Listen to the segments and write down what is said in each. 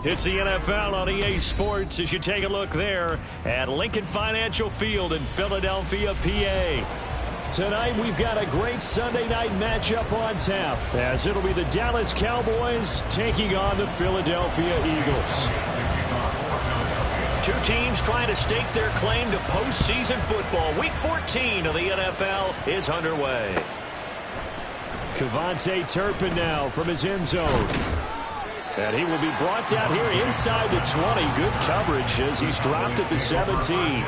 It's the NFL on EA Sports as you take a look there at Lincoln Financial Field in Philadelphia, PA. Tonight we've got a great Sunday night matchup on tap as it'll be the Dallas Cowboys taking on the Philadelphia Eagles. Two teams trying to stake their claim to postseason football. Week 14 of the NFL is underway. Kevontae Turpin now from his end zone. And he will be brought down here inside the 20. Good coverage as he's dropped at the 17.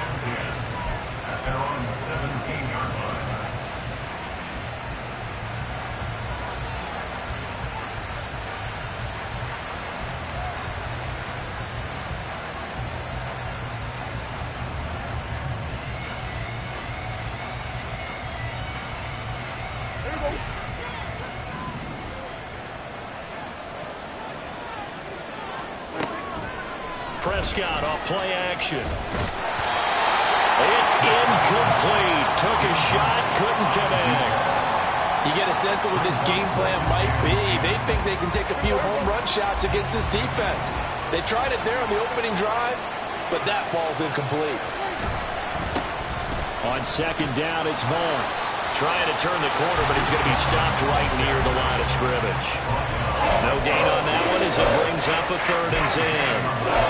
Prescott off play action. It's incomplete. Took a shot, couldn't connect. You get a sense of what this game plan might be. They think they can take a few home run shots against this defense. They tried it there on the opening drive, but that ball's incomplete. On second down, it's Vaughn. Trying to turn the corner, but he's going to be stopped right near the line of scrimmage. No gain on that one as it brings up a 3rd and 10.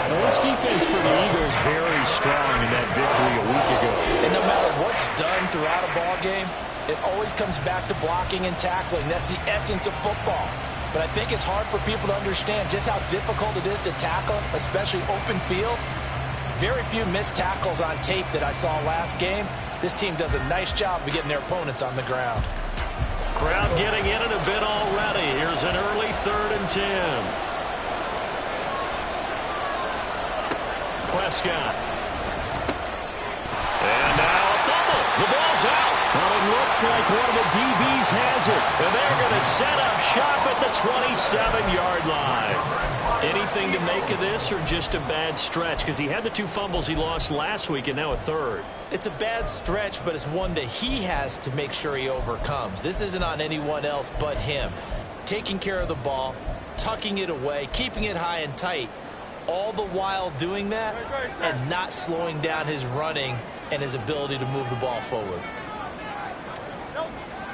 Well, this defense for the Eagles very strong in that victory a week ago. And no matter what's done throughout a ball game, it always comes back to blocking and tackling. That's the essence of football. But I think it's hard for people to understand just how difficult it is to tackle, especially open field. Very few missed tackles on tape that I saw last game. This team does a nice job of getting their opponents on the ground. Crowd getting in it a bit already. Here's an early 3rd and 10. Prescott. And now a fumble. The ball's out. Well, it looks like one of the DBs has it. And they're going to set up shop at the 27-yard line. Anything to make of this or just a bad stretch? Because he had the 2 fumbles he lost last week and now a 3rd. It's a bad stretch, but it's one that he has to make sure he overcomes. This isn't on anyone else but him. Taking care of the ball, tucking it away, keeping it high and tight, all the while doing that and not slowing down his running and his ability to move the ball forward.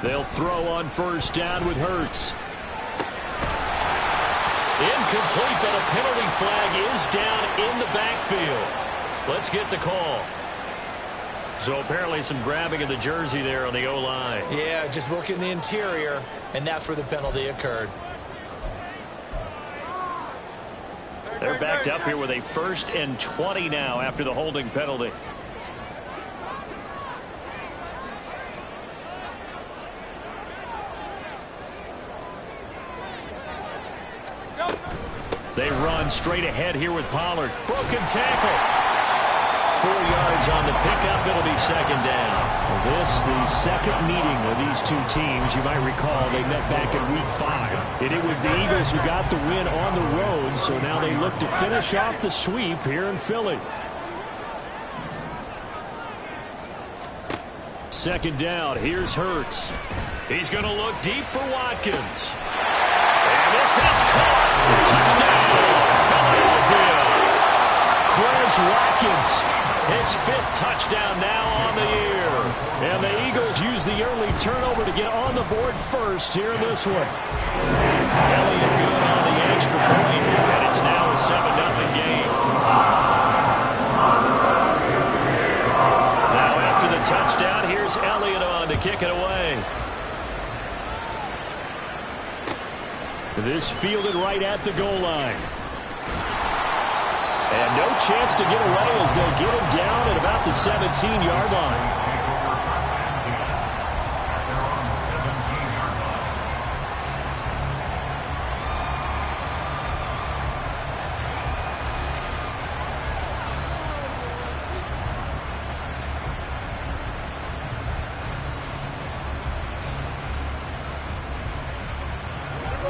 They'll throw on 1st down with Hurts. Incomplete, but a penalty flag is down in the backfield. Let's get the call. So apparently some grabbing of the jersey there on the O-line. Yeah, just look in the interior, and that's where the penalty occurred. They're backed up here with a 1st and 20 now after the holding penalty. They run straight ahead here with Pollard. Broken tackle. 4 yards on the pickup. It'll be 2nd down. Well, this, the second meeting of these two teams. You might recall they met back in Week 5. And it was the Eagles who got the win on the road. So now they look to finish off the sweep here in Philly. 2nd down. Here's Hurts. He's going to look deep for Watkins. And this is caught. Touchdown, Philadelphia. Chris Watkins, his 5th touchdown now on the year. And the Eagles use the early turnover to get on the board first here in this one. Elliott good on the extra point, and it's now a 7-0 game. Now after the touchdown, here's Elliott on to kick it away. This fielded right at the goal line. And no chance to get away as they'll get him down at about the 17-yard line.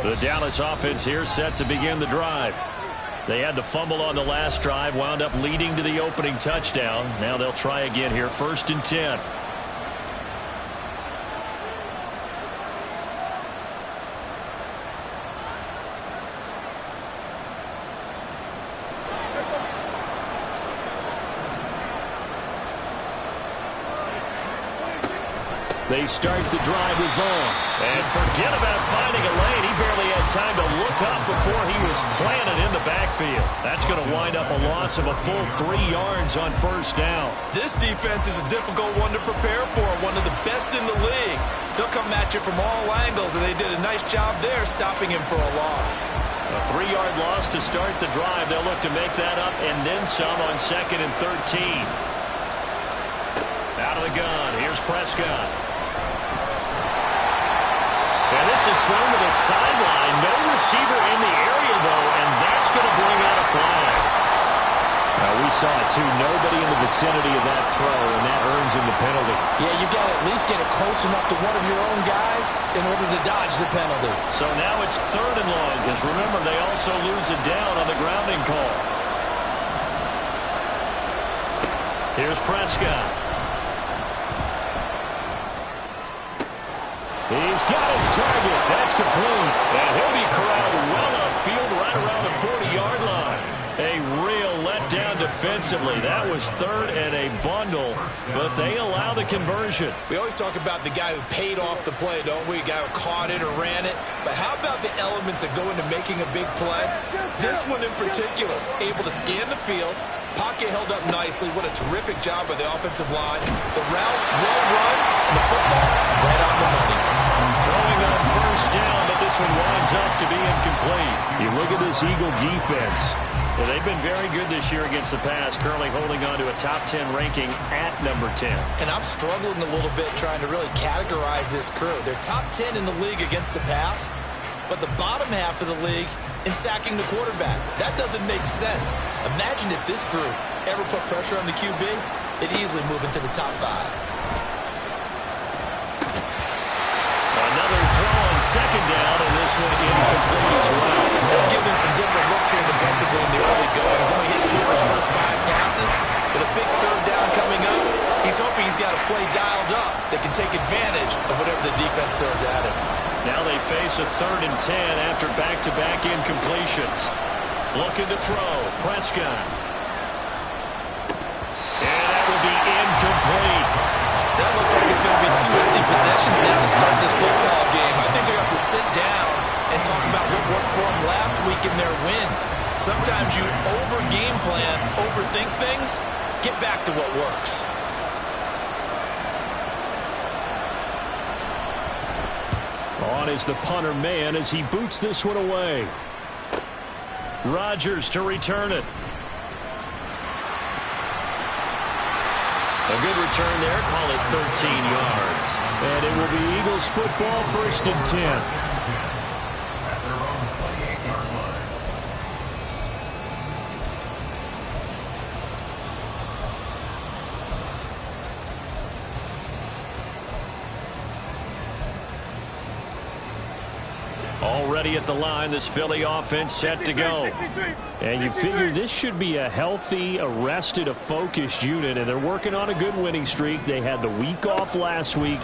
The Dallas offense here set to begin the drive. They had the fumble on the last drive, wound up leading to the opening touchdown. Now they'll try again here, 1st and 10. They start the drive with Vaughn. And forget about finding a lane. He barely had time to look up before he was planted in the backfield. That's going to wind up a loss of a full 3 yards on 1st down. This defense is a difficult one to prepare for, one of the best in the league. They'll come at you from all angles, and they did a nice job there stopping him for a loss. A 3-yard loss to start the drive. They'll look to make that up and then some on 2nd and 13. Out of the gun, here's Prescott. And this is thrown to the sideline. No receiver in the area, though, and that's going to bring out a flag. Now, we saw it, too. Nobody in the vicinity of that throw, and that earns him the penalty. Yeah, you've got to at least get it close enough to one of your own guys in order to dodge the penalty. So now it's 3rd and long, because remember, they also lose it down on the grounding call. Here's Prescott. He's got his target. That's complete. And he'll be corralled well upfield right around the 40-yard line. A real letdown defensively. That was 3rd and a bundle, but they allow the conversion. We always talk about the guy who paid off the play, don't we? The guy who caught it or ran it. But how about the elements that go into making a big play? This one in particular, able to scan the field. Pocket held up nicely. What a terrific job by the offensive line. The route, well run, and the football right on the money. Throwing on 1st down, but this one winds up to be incomplete. You look at this Eagle defense. Well, they've been very good this year against the pass, currently holding on to a top 10 ranking at number 10. And I'm struggling a little bit trying to really categorize this crew. They're top 10 in the league against the pass, but the bottom half of the league in sacking the quarterback. That doesn't make sense. Imagine if this group ever put pressure on the QB, it'd easily move into the top 5. Another throw on 2nd down, and this one incomplete as well. They'll give him some different looks here defensively in the early going. He's only hit 2 of his first 5 passes. With a big 3rd down coming up, he's hoping he's got a play dialed up that can take advantage of whatever the defense throws at him. Now they face a 3rd and 10 after back-to-back incompletions. Looking to throw. Prescott. And that will be incomplete. That looks like it's going to be 2 empty possessions now to start this football game. I think they're going to have to sit down and talk about what worked for them last week in their win. Sometimes you over-game plan, overthink things, get back to what works. On is the punter man as he boots this one away. Rodgers to return it. A good return there, call it 13 yards. And it will be Eagles football, 1st and 10. Already at the line, this Philly offense set to go. And you figure this should be a healthy, arrested, a focused unit, and they're working on a good winning streak. They had the week off last week.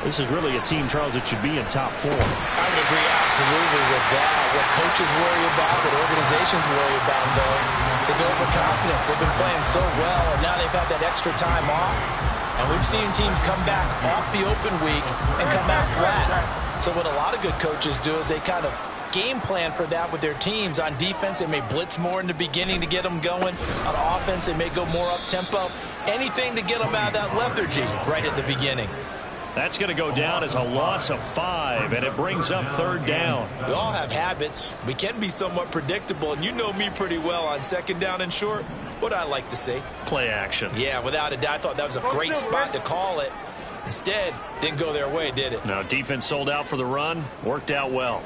This is really a team, Charles, that should be in top 4. I would agree absolutely with that. What coaches worry about, what organizations worry about, though, is overconfidence. They've been playing so well, and now they've had that extra time off. And we've seen teams come back off the open week and come out flat. So what a lot of good coaches do is they kind of game plan for that with their teams. On defense, they may blitz more in the beginning to get them going. On offense, they may go more up-tempo. Anything to get them out of that lethargy right at the beginning. That's going to go down as a loss of 5, and it brings up 3rd down. We all have habits. We can be somewhat predictable, and you know me pretty well on 2nd down and short. What I like to see. Play action. Yeah, without a doubt. I thought that was a great spot to call it. Instead, didn't go their way, did it? No, defense sold out for the run. Worked out well.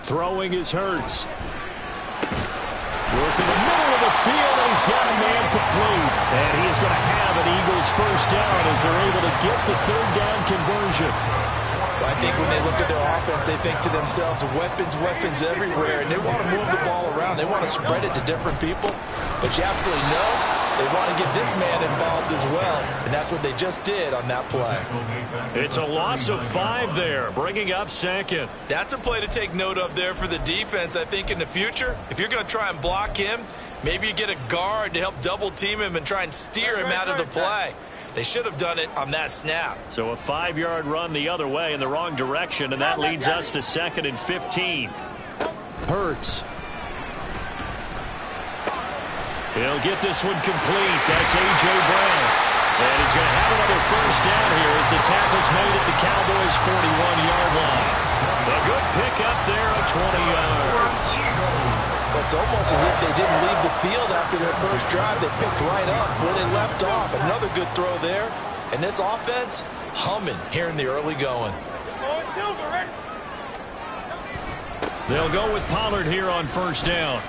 Throwing is Hurts. Working the middle of the field, and he's got a man complete. And he is going to have it Eagles first down as they're able to get the third down conversion. I think when they look at their offense, they think to themselves, weapons, weapons everywhere, and they want to move the ball around. They want to spread it to different people, but you absolutely know they want to get this man involved as well, and that's what they just did on that play. It's a loss of 5 there, bringing up second. That's a play to take note of there for the defense, I think, in the future. If you're going to try and block him, maybe you get a guard to help double-team him and try and steer him out of the play. They should have done it on that snap. So a 5-yard run the other way in the wrong direction, and that leads us to 2nd and 15. Hurts. He'll get this one complete. That's A.J. Brown. And he's going to have another first down here as the tackle's made at the Cowboys' 41-yard line. A good pickup there of 20 yards. It's almost as if they didn't leave the field after their first drive. They picked right up where they left off. Another good throw there. And this offense, humming here in the early going. They'll go with Pollard here on first down.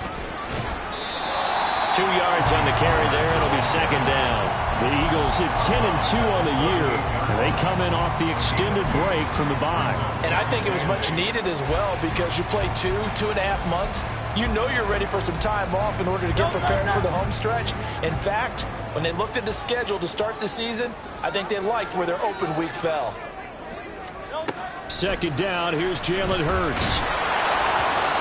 2 yards on the carry there. It'll be second down. The Eagles hit 10-2 on the year, and they come in off the extended break from the bye. And I think it was much needed as well because you play 2.5 months. You know you're ready for some time off in order to get prepared for the home stretch. In fact, when they looked at the schedule to start the season, I think they liked where their open week fell. Second down, here's Jalen Hurts.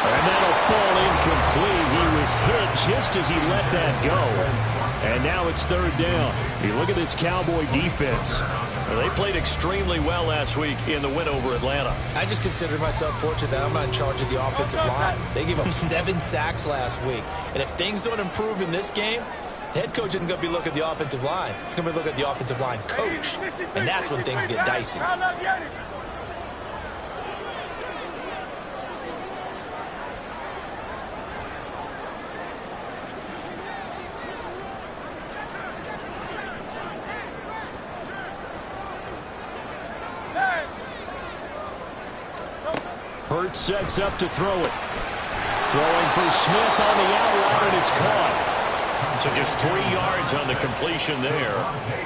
And that'll fall incomplete. He was hit just as he let that go. And now it's third down. You look at this Cowboy defense. Well, they played extremely well last week in the win over Atlanta. I just consider myself fortunate that I'm not in charge of the offensive line. They gave up 7 sacks last week. And if things don't improve in this game, the head coach isn't going to be looking at the offensive line. He's going to be looking at the offensive line coach. And that's when things get dicey. Hurts sets up to throw it. Throwing for Smith on the outright, and it's caught. So just 3 yards on the completion there.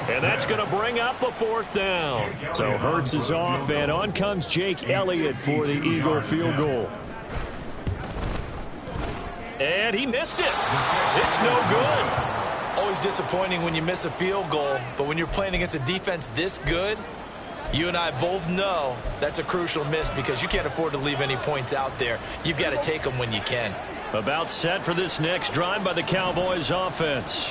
And that's going to bring up a fourth down. So Hurts is off, and on comes Jake Elliott for the Eagle field goal. And he missed it. It's no good. Always disappointing when you miss a field goal, but when you're playing against a defense this good, you and I both know that's a crucial miss because you can't afford to leave any points out there. You've got to take them when you can. About set for this next drive by the Cowboys offense.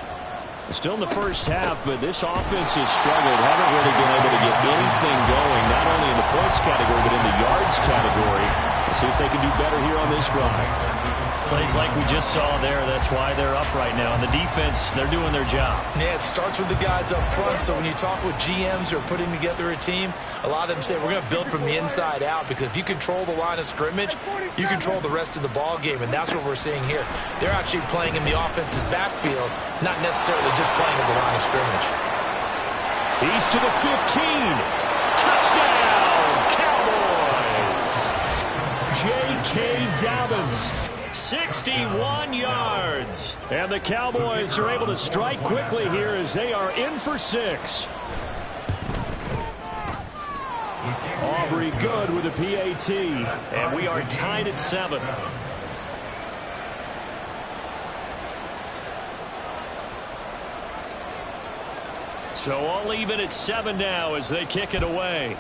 Still in the first half, but this offense has struggled. Haven't really been able to get anything going, not only in the points category, but in the yards category. Let's see if they can do better here on this drive. Plays like we just saw there. That's why they're up right now. And the defense, they're doing their job. Yeah, it starts with the guys up front. So when you talk with GMs who are putting together a team, a lot of them say we're going to build from the inside out because if you control the line of scrimmage, you control the rest of the ball game. And that's what we're seeing here. They're actually playing in the offense's backfield, not necessarily just playing at the line of scrimmage. He's to the 15. Touchdown, Cowboys! J.K. Dobbins. 61 yards. And the Cowboys are able to strike quickly here as they are in for 6. Aubrey good with a PAT. And we are tied at 7. So all even at 7 now as they kick it away.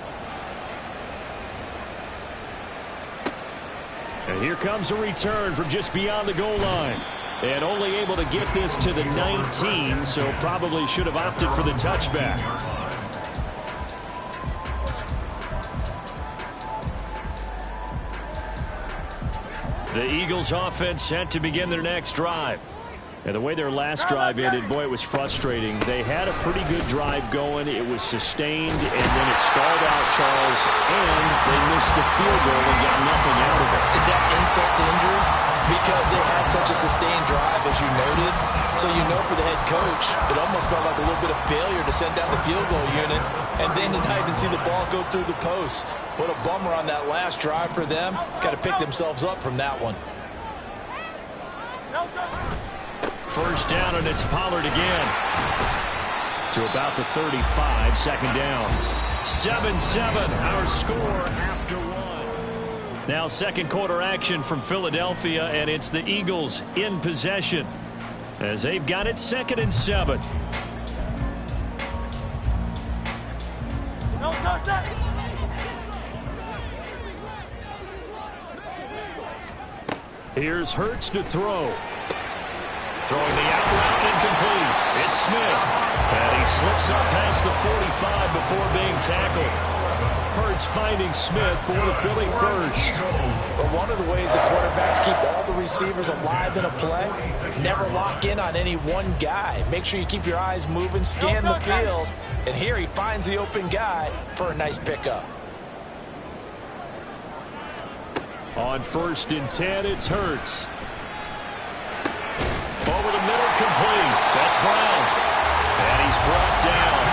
And here comes a return from just beyond the goal line. And only able to get this to the 19, so probably should have opted for the touchback. The Eagles offense set to begin their next drive. And the way their last drive ended, boy, it was frustrating. They had a pretty good drive going. It was sustained, and then it stalled out, Charles, and they missed the field goal and got nothing out of it. Is that insult to injury? Because they had such a sustained drive, as you noted. So you know for the head coach, it almost felt like a little bit of failure to send down the field goal unit, and then tonight and see the ball go through the post. What a bummer on that last drive for them. Got to pick themselves up from that one. First down, and it's Pollard again. to about the 35, second down. 7-7, our score after one. Now second quarter action from Philadelphia, and it's the Eagles in possession as they've got it 2nd and 7. Here's Hurts to throw. Throwing the out route, incomplete. It's Smith. And he slips up past the 45 before being tackled. Hurts finding Smith for the Philly first. But one of the ways the quarterbacks keep all the receivers alive in a play, never lock in on any one guy. Make sure you keep your eyes moving, scan the field. And here he finds the open guy for a nice pickup. On 1st and 10, it's Hurts. Over the middle, complete. That's Brown. And he's brought down.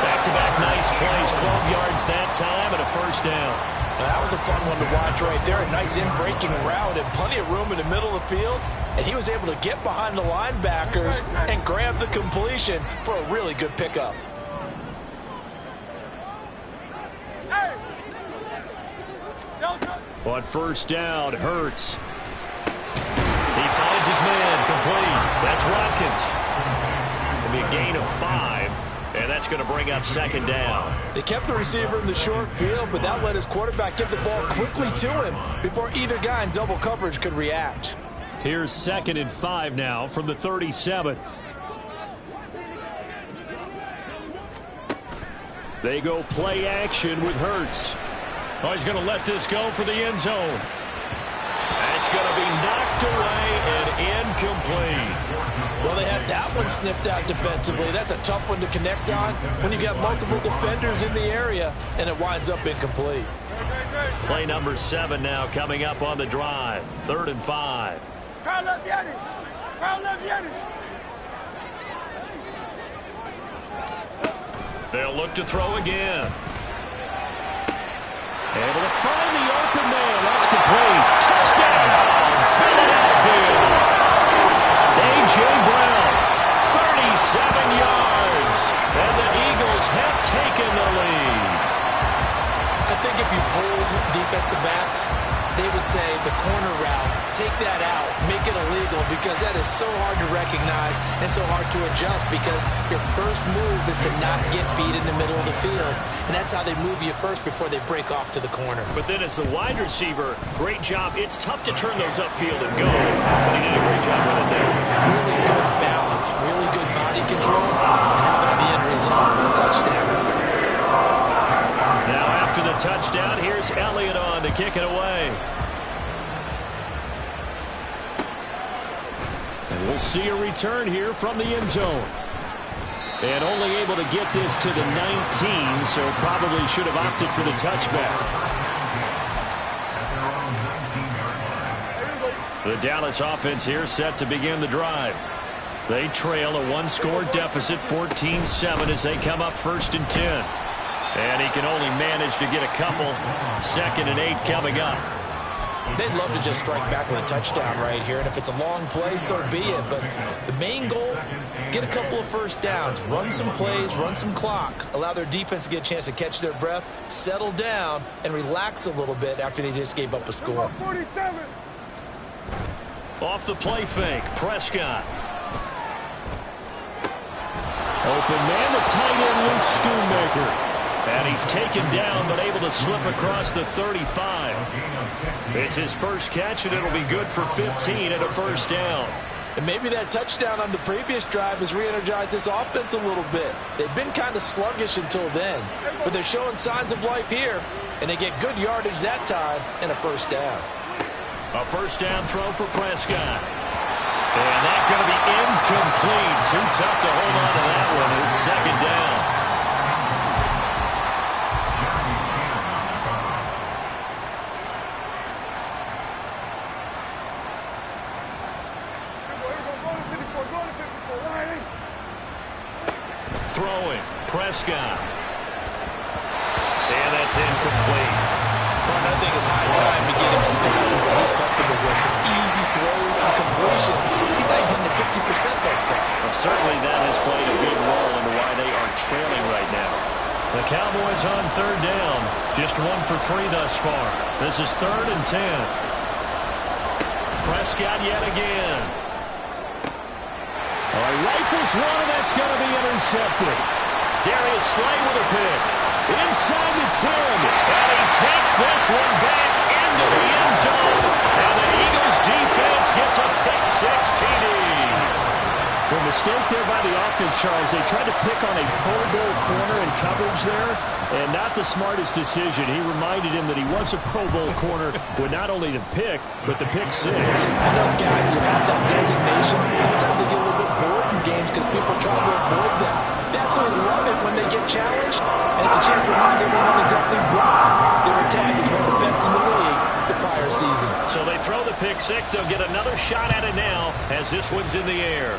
Back-to-back nice plays, 12 yards that time, and a first down. Now, that was a fun one to watch right there. A nice in-breaking route and plenty of room in the middle of the field. And he was able to get behind the linebackers and grab the completion for a really good pickup. On 1st down, Hurts. He finds his man, complete. That's Watkins. It'll be a gain of 5, and that's going to bring up 2nd down. They kept the receiver in the short field, but that let his quarterback get the ball quickly to him before either guy in double coverage could react. Here's 2nd and 5 now from the 37. They go play action with Hurts. Oh, he's going to let this go for the end zone. That's going to be knocked away and incomplete. Well, they had that one snipped out defensively. That's a tough one to connect on when you got multiple defenders in the area, and it winds up incomplete. Play number 7 now coming up on the drive. 3rd and 5. They'll look to throw again. Able to find the open man. That's complete. Touchdown, Philadelphia. A.J. Brown, 37 yards. And the Eagles have taken the lead. I think if you polled defensive backs, they would say the corner route, take that out, make it illegal, because that is so hard to recognize and so hard to adjust, because your first move is to not get beat in the middle of the field. And that's how they move you first before they break off to the corner. But then as the wide receiver, great job. It's tough to turn those upfield and go, but he did a great job with it there. Really good balance, really good body control, and how about the end result, the touchdown. Now after the touchdown, here's Elliott on to kick it away. And we'll see a return here from the end zone. And only able to get this to the 19, so probably should have opted for the touchback. The Dallas offense here set to begin the drive. They trail a one-score deficit, 14-7, as they come up 1st and 10. And he can only manage to get a couple. 2nd and 8 coming up. They'd love to just strike back with a touchdown right here, and if it's a long play, so be it. But the main goal, get a couple of first downs, run some plays, run some clock, allow their defense to get a chance to catch their breath, settle down, and relax a little bit after they just gave up a score. Off the play fake, Prescott. Open man, the tight end, Luke Schoonmaker. And he's taken down, but able to slip across the 35. It's his first catch, and it'll be good for 15 and a first down. And maybe that touchdown on the previous drive has re-energized this offense a little bit. They've been kind of sluggish until then, but they're showing signs of life here, and they get good yardage that time and a first down. A first down throw for Prescott. And that's going to be incomplete. Too tough to hold on to that one. It's 2nd down. Throwing, Prescott. And that's incomplete. Well, I think it's high time to get him some passes that he's comfortable with. Some easy throws, some completions. He's not even hitting the 50% thus far. Well, certainly that has played a big role in why they are trailing right now. The Cowboys on third down. Just 1 for 3 thus far. This is 3rd and 10. Prescott yet again. Rifles one, and that's going to be intercepted. Darius Slay with a pick. Inside the 10. And he takes this one back into the end zone. And the Eagles defense gets a pick-6 TD. The mistake there by the offense, Charles. They tried to pick on a Pro Bowl corner in coverage there, and not the smartest decision. He reminded him that he was a Pro Bowl corner with not only the pick, but the pick-6. And those guys who have that designation, sometimes they get a little bit bored in games because people try to avoid them. They absolutely love it when they get challenged, and it's a chance to remind everyone exactly why they were tagged as one of the best in the league the prior season. So they throw the pick-6. They'll get another shot at it now as this one's in the air.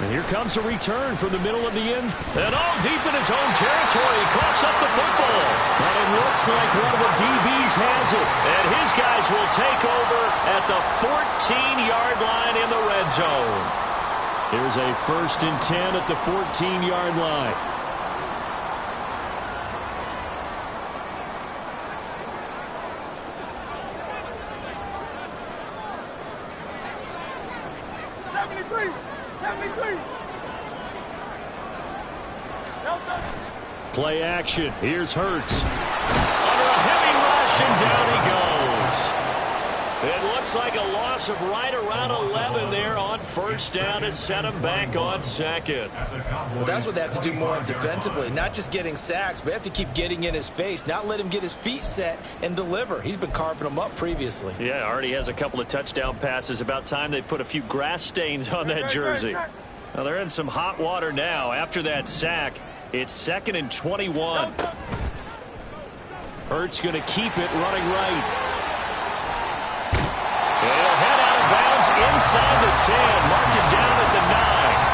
And here comes a return from the middle of the end. And all deep in his own territory. He coughs up the football. And it looks like one of the DBs has it. And his guys will take over at the 14-yard line in the red zone. Here's a 1st and 10 at the 14-yard line. Play action. Here's Hurts. Under a heavy rush, and down he goes. It looks like a loss of right around 11 there on 1st down to set him back on 2nd. Well, that's what they have to do more of defensively. Not just getting sacks, but they have to keep getting in his face. Not let him get his feet set and deliver. He's been carving them up previously. Yeah, already has a couple of touchdown passes. About time they put a few grass stains on that jersey. Now they're in some hot water now after that sack. It's 2nd and 21. Hurts going to keep it running right. He'll head out of bounds inside the 10. Mark it down at the 9.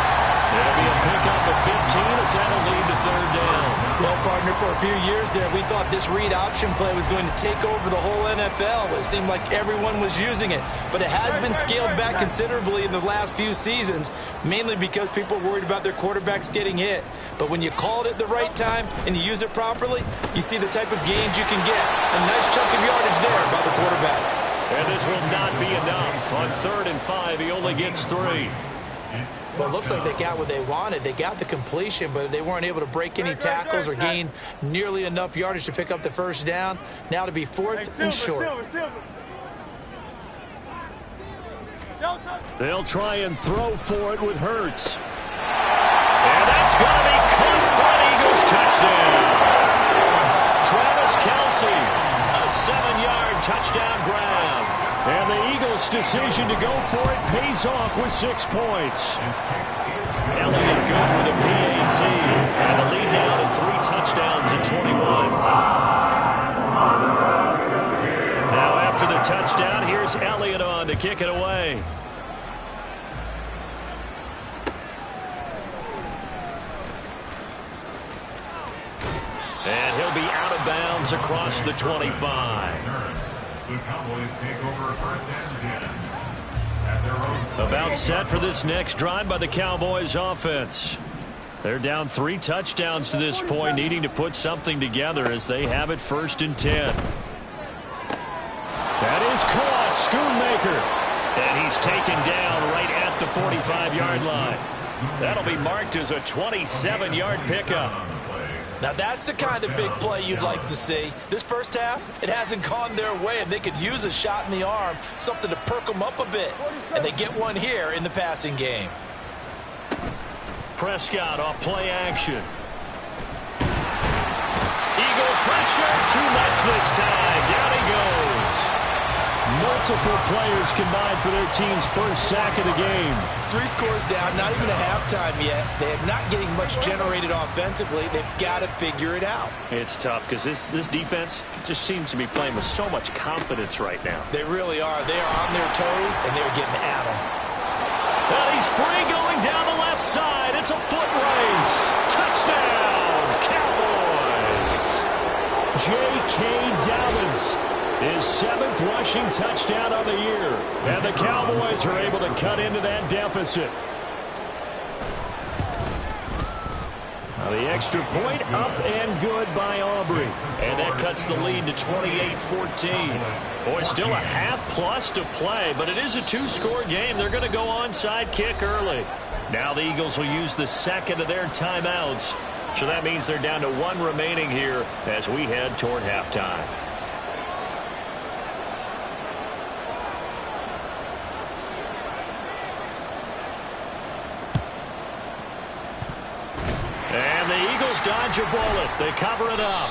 It'll be a pickup at 15 as that'll lead to 3rd down. Well, partner, for a few years there, we thought this read option play was going to take over the whole NFL. It seemed like everyone was using it. But it has been scaled back considerably in the last few seasons, mainly because people are worried about their quarterbacks getting hit. But when you call it at the right time and you use it properly, you see the type of gains you can get. A nice chunk of yardage there by the quarterback. And this will not be enough. On 3rd and 5, he only gets 3. Well, it looks like they got what they wanted. They got the completion, but they weren't able to break any tackles or gain nearly enough yardage to pick up the 1st down. Now to be 4th and short. They'll try and throw for it with Hurts. And that's going to be caught for an Eagles touchdown. Travis Kelce, a 7-yard touchdown grab. And the Eagles' decision to go for it pays off with 6 points. Elliott good with a PAT. And the lead now to 3 touchdowns at 21. Now after the touchdown, here's Elliott on to kick it away. And he'll be out of bounds across the 25. The Cowboys take over 1st and 10 at their own. About set for this next drive by the Cowboys offense. They're down 3 touchdowns to this point, needing to put something together as they have it 1st and 10. That is caught. Schoonmaker. And he's taken down right at the 45-yard line. That'll be marked as a 27-yard pickup. Now that's the kind of big play you'd like to see. This first half, it hasn't gone their way, and they could use a shot in the arm, something to perk them up a bit. And they get one here in the passing game. Prescott off play action. Eagle pressure, too much this time. Down he goes. Multiple players combined for their team's first sack of the game. 3 scores down, not even a halftime yet. They are not getting much generated offensively. They've got to figure it out. It's tough because this defense just seems to be playing with so much confidence right now. They really are. They are on their toes, and they're getting at them. And he's free going down the left side. It's a foot race. Touchdown, Cowboys. J.K. Dobbins. His 7th rushing touchdown of the year. And the Cowboys are able to cut into that deficit. Well, the extra point up and good by Aubrey. And that cuts the lead to 28-14. Boy, still a half-plus to play, but it is a two-score game. They're going to go onside kick early. Now the Eagles will use the second of their timeouts. So that means they're down to one remaining here as we head toward halftime. And the Eagles dodge a bullet. They cover it up.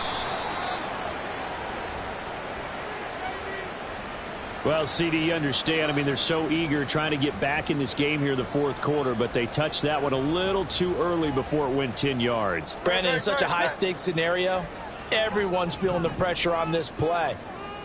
Well, CD, you understand. I mean, they're so eager trying to get back in this game here in the fourth quarter, but they touched that one a little too early before it went 10 yards. Brandon, in such a high-stakes scenario, everyone's feeling the pressure on this play.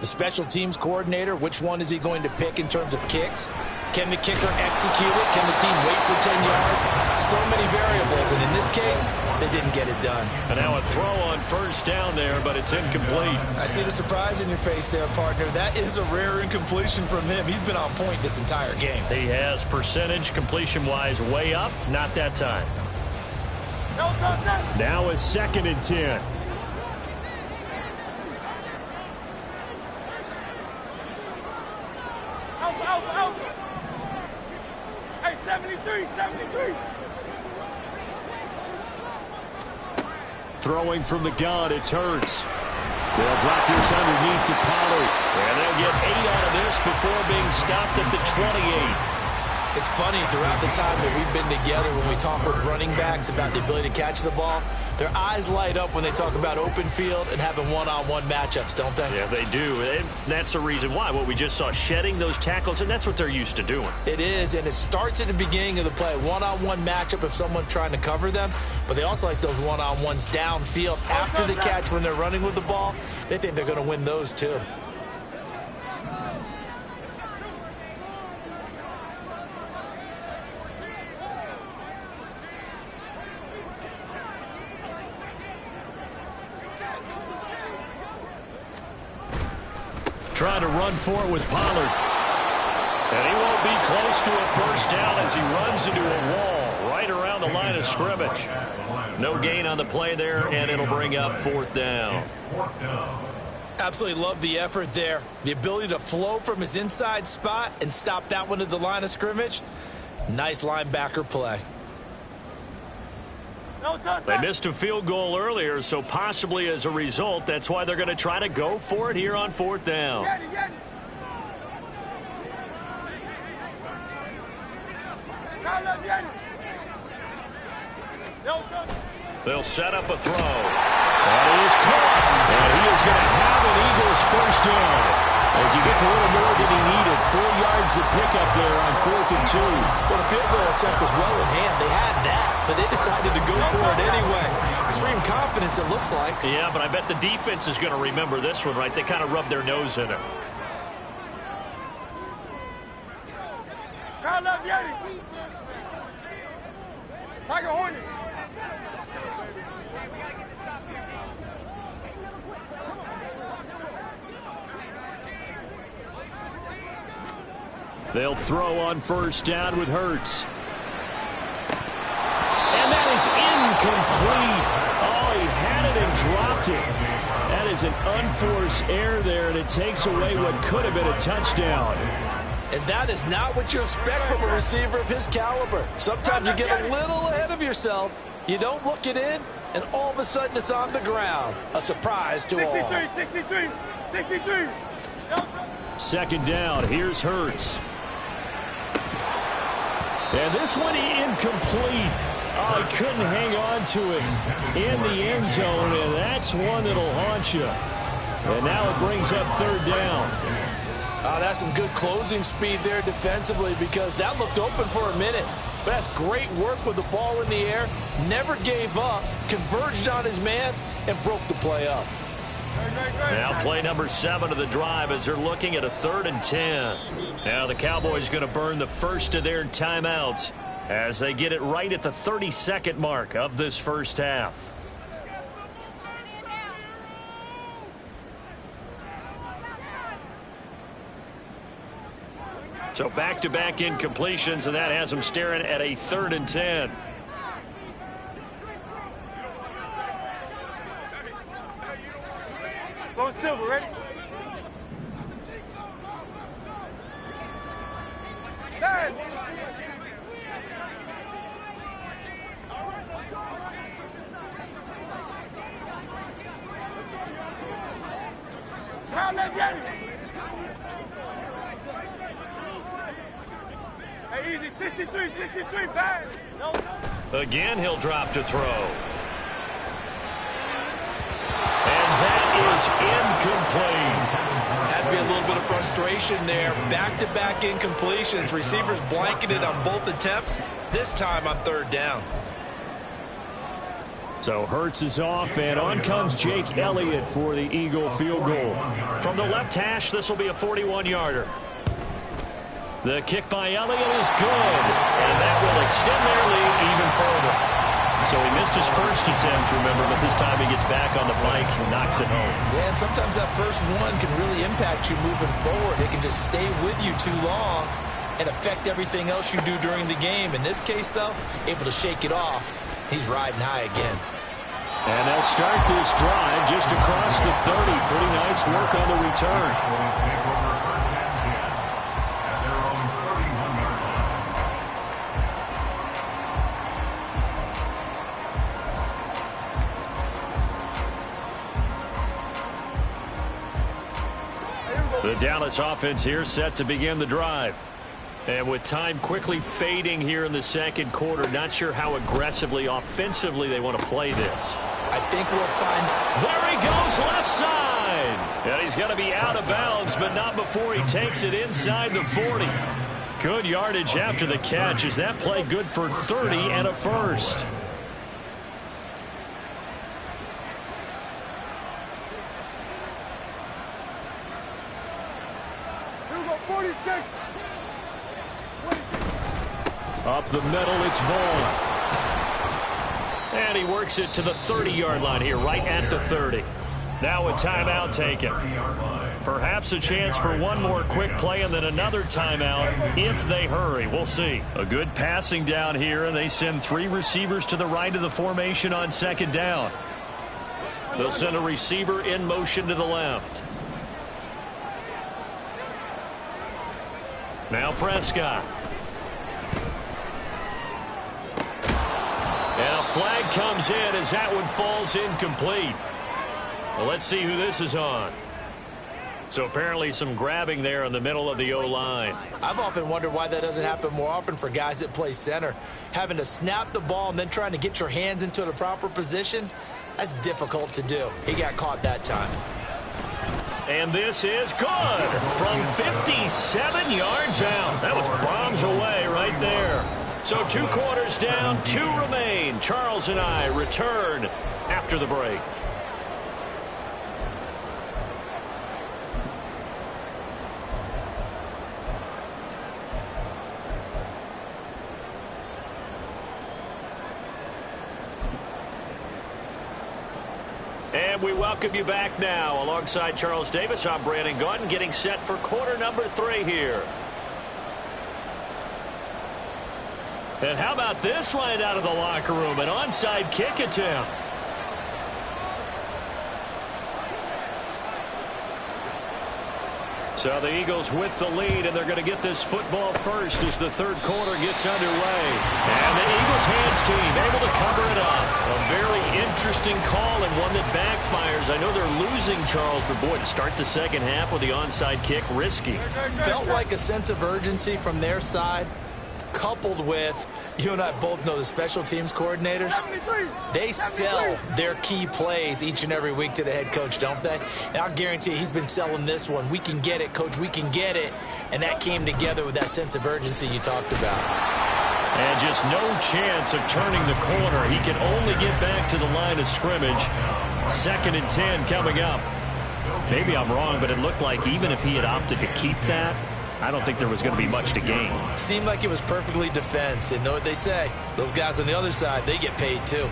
The special teams coordinator, which one is he going to pick in terms of kicks? Can the kicker execute it? Can the team wait for 10 yards? So many variables, and in this case, they didn't get it done. And now a throw on first down there, but it's incomplete. I see the surprise in your face there, partner. That is a rare incompletion from him. He's been on point this entire game. He has percentage completion-wise way up. Not that time. Now a 2nd and 10. Out. Hey, 73. Throwing from the gun, it's Hurts. They'll drop this underneath to Pollard. And they'll get 8 out of this before being stopped at the 28. It's funny, throughout the time that we've been together, when we talk with running backs about the ability to catch the ball, their eyes light up when they talk about open field and having one-on-one matchups, don't they? Yeah, they do. And that's the reason why. What we just saw, shedding those tackles, and that's what they're used to doing. It is, and it starts at the beginning of the play. One-on-one matchup if someone's trying to cover them, but they also like those one-on-ones downfield after the catch when they're running with the ball. They think they're going to win those too. Trying to run for it with Pollard. And he won't be close to a first down as he runs into a wall right around the line of scrimmage. No gain on the play there, and it'll bring up 4th down. Absolutely love the effort there. The ability to flow from his inside spot and stop that one at the line of scrimmage. Nice linebacker play. They missed a field goal earlier, so possibly as a result, that's why they're going to try to go for it here on 4th down. They'll set up a throw. And he is caught. And he is going to have an Eagles first down as he gets a little more than he needed. 4 yards to pick up there on 4th and 2. Well, the field goal attempt was well in hand. They had that, but they decided to go for it anyway. Extreme confidence, it looks like. Yeah, but I bet the defense is going to remember this one, right? They kind of rubbed their nose in it. Tiger Hornet. They'll throw on first down with Hurts. And that is incomplete. Oh, he had it and dropped it. That is an unforced error there, and it takes away what could have been a touchdown. And that is not what you expect from a receiver of his caliber. Sometimes you get a little ahead of yourself. You don't look it in, and all of a sudden it's on the ground. A surprise to all. 63. 2nd down. Here's Hurts. And this one incomplete. Oh, he couldn't hang on to it in the end zone, and that's one that'll haunt you. And now it brings up 3rd down. Oh, that's some good closing speed there defensively because that looked open for a minute. But that's great work with the ball in the air. Never gave up, converged on his man, and broke the play up. Now play number 7 of the drive as they're looking at a 3rd and 10. Now the Cowboys going to burn the first of their timeouts as they get it right at the 32nd mark of this first half. So back-to-back incompletions, and that has them staring at a 3rd and 10. Silver, ready? Dad. Round that Yanni. Hey, easy. 63, bad. No. Again, he'll drop to throw. And that is incomplete. Has to be a little bit of frustration there. Back-to-back incompletions. Receivers blanketed on both attempts, this time on third down. So Hurts is off, and on comes Jake Elliott for the Eagle field goal. From the left hash, this will be a 41-yarder. The kick by Elliott is good, and that will extend their lead even further. So he missed his first attempt, remember, but this time he gets back on the bike and knocks it home. Yeah, and sometimes that first one can really impact you moving forward. It can just stay with you too long and affect everything else you do during the game. In this case, though, able to shake it off. He's riding high again. And they'll start this drive just across the 30. Pretty nice work on the return. The Dallas offense here set to begin the drive. And with time quickly fading here in the second quarter, not sure how aggressively, offensively they want to play this. I think we'll find... There he goes, left side. And he's going to be out of bounds, but not before he takes it inside the 40. Good yardage after the catch. Is that play good for 30 and a first? Here we go, 46. Up the middle, it's Vaughn. And he works it to the 30-yard line here, right at the 30. Now a timeout taken. Perhaps a chance for one more quick play and then another timeout if they hurry. We'll see. A good passing down here, and they send three receivers to the right of the formation on second down. They'll send a receiver in motion to the left. Now Prescott. And a flag comes in as that one falls incomplete. Well, let's see who this is on. So apparently some grabbing there in the middle of the O-line. I've often wondered why that doesn't happen more often for guys that play center. Having to snap the ball and then trying to get your hands into the proper position, that's difficult to do. He got caught that time. And this is good from 57 yards out. That was bombs away right there. So 2 quarters down, 2 remain. Charles and I return after the break. And we welcome you back now. Alongside Charles Davis, I'm Brandon Gaudin, getting set for quarter number 3 here. And how about this right out of the locker room? An onside kick attempt. So the Eagles with the lead, and they're going to get this football first as the third quarter gets underway. And the Eagles hands team able to cover it up. A very interesting call and one that backfires. I know they're losing, Charles, but boy, to start the second half with the onside kick, risky. Felt like a sense of urgency from their side, coupled with, you and I both know the special teams coordinators, they sell their key plays each and every week to the head coach, don't they? And I'll guarantee he's been selling this one. We can get it, coach, we can get it. And that came together with that sense of urgency you talked about. And just no chance of turning the corner. He can only get back to the line of scrimmage. 2nd and 10 coming up. Maybe I'm wrong, but it looked like even if he had opted to keep that, I don't think there was going to be much to gain. Seemed like it was perfectly defense. And know what they say? Those guys on the other side, they get paid too.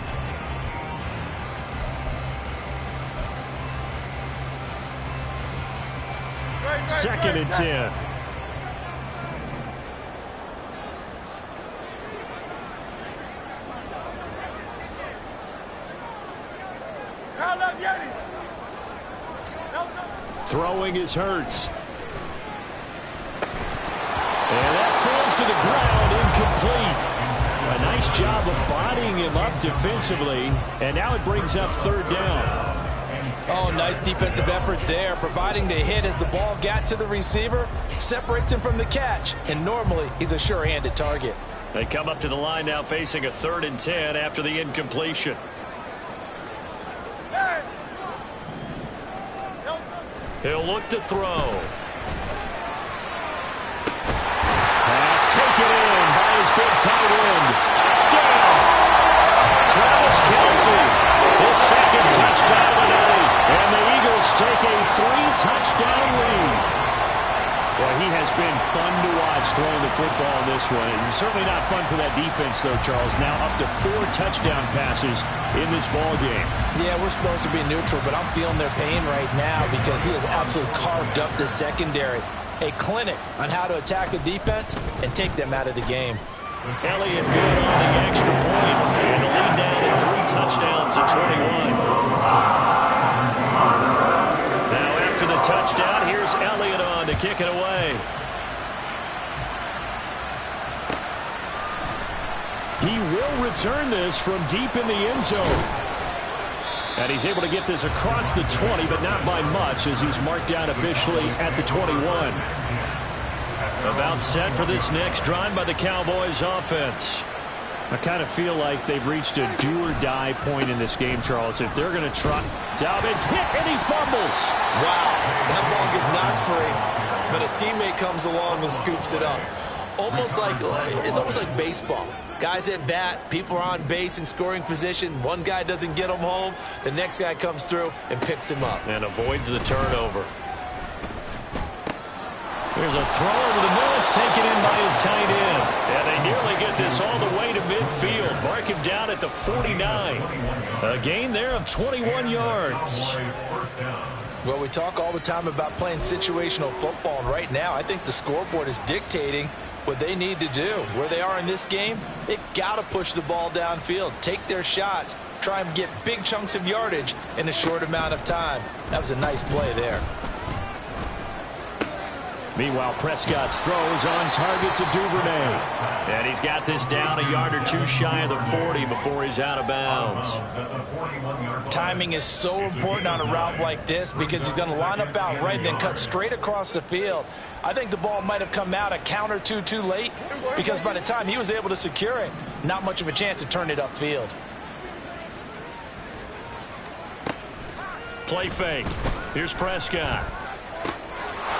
Second and 10. Now left Yanni. Throwing is Hurts. And that falls to the ground, incomplete. A nice job of bodying him up defensively, and now it brings up third down. Oh, nice defensive effort there, providing the hit as the ball got to the receiver, separates him from the catch, and normally he's a sure-handed target. They come up to the line now facing a 3rd and 10 after the incompletion. He'll look to throw. Pass taken in by his big tight end. Touchdown! Travis Kelce, his 2nd touchdown of the night. And the Eagles take a 3-touchdown lead. Well, he has been fun to watch throwing the football in this one. It's certainly not fun for that defense, though, Charles. Now up to 4 touchdown passes in this ball game. Yeah, we're supposed to be neutral, but I'm feeling their pain right now because he has absolutely carved up the secondary. A clinic on how to attack a defense and take them out of the game. Elliott good on the extra point, and the lead down to 3 touchdowns at 21. Now after the touchdown, here's Elliott on to kick it away. He will return this from deep in the end zone. And he's able to get this across the 20, but not by much as he's marked down officially at the 21. About set for this next drive by the Cowboys offense. I kind of feel like they've reached a do-or-die point in this game, Charles. If they're going to try, Dobbins hit and he fumbles. Wow, that ball is not free, but a teammate comes along and scoops it up. It's almost like baseball. Guys at bat, people are on base in scoring position. One guy doesn't get him home. The next guy comes through and picks him up. And avoids the turnover. There's a throw over the middle. It's taken in by his tight end. And they nearly get this all the way to midfield. Mark him down at the 49. A gain there of 21 yards. Well, we talk all the time about playing situational football, and right now I think the scoreboard is dictating what they need to do. Where they are in this game, they've got to push the ball downfield, take their shots, try and get big chunks of yardage in a short amount of time. That was a nice play there. Meanwhile, Prescott's throws on target to Duvernay. And he's got this down a yard or two shy of the 40 before he's out of bounds. Timing is so important on a route like this because he's going to line up out right and then cut straight across the field. I think the ball might have come out a count or two too late because by the time he was able to secure it, not much of a chance to turn it upfield. Play fake. Here's Prescott.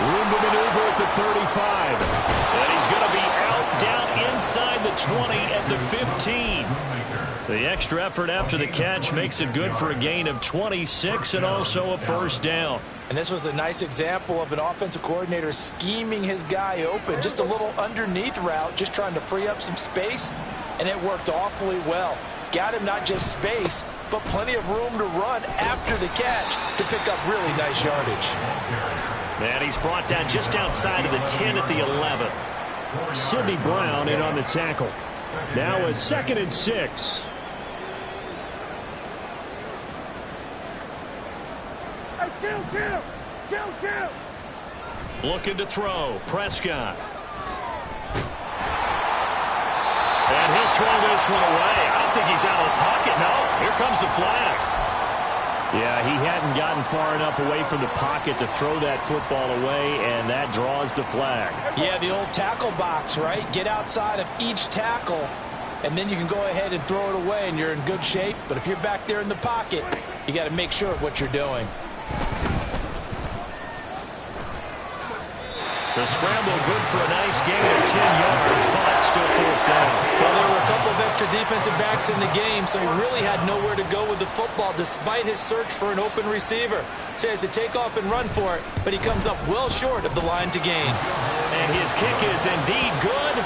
Room to maneuver at the 35. And he's going to be out down inside the 20 at the 15. The extra effort after the catch makes it good for a gain of 26 and also a first down. And this was a nice example of an offensive coordinator scheming his guy open. Just a little underneath route, just trying to free up some space, and it worked awfully well. Got him not just space, but plenty of room to run after the catch to pick up really nice yardage. And he's brought down just outside of the 10 at the 11. Sidney Brown in on the tackle. Now a 2nd and 6. Hey, kill. Looking to throw. Prescott. And he'll throw this one away. I don't think he's out of the pocket. No, here comes the flag. Yeah, he hadn't gotten far enough away from the pocket to throw that football away, and that draws the flag. Yeah, the old tackle box, right? Get outside of each tackle, and then you can go ahead and throw it away, and you're in good shape. But if you're back there in the pocket, you got to make sure of what you're doing. The scramble good for a nice gain of 10 yards, but still 4th down. Well, there were a couple of extra defensive backs in the game, so he really had nowhere to go with the football despite his search for an open receiver. So he has to take off and run for it, but he comes up well short of the line to gain. And his kick is indeed good.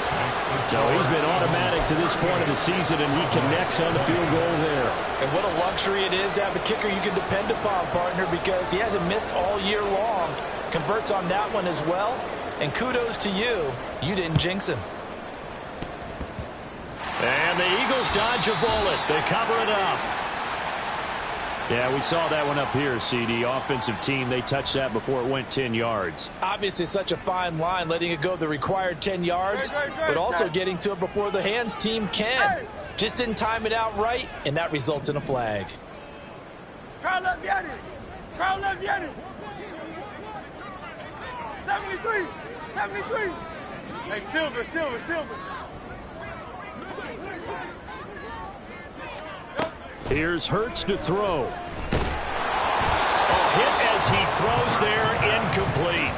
So he's been automatic to this point of the season, and he connects on the field goal there. And what a luxury it is to have a kicker you can depend upon, partner, because he hasn't missed all year long. Converts on that one as well. And kudos to you. You didn't jinx him. And the Eagles dodge a bullet. They cover it up. Yeah, we saw that one up here, CD. Offensive team, they touched that before it went 10 yards. Obviously such a fine line, letting it go the required 10 yards, but also getting to it before the hands team can. Just didn't time it out right, and that results in a flag. Crowd left Yanni. Crowd left Yanni. 73. 73. Hey, Silver. Here's Hurts to throw. Hit as he throws there, incomplete.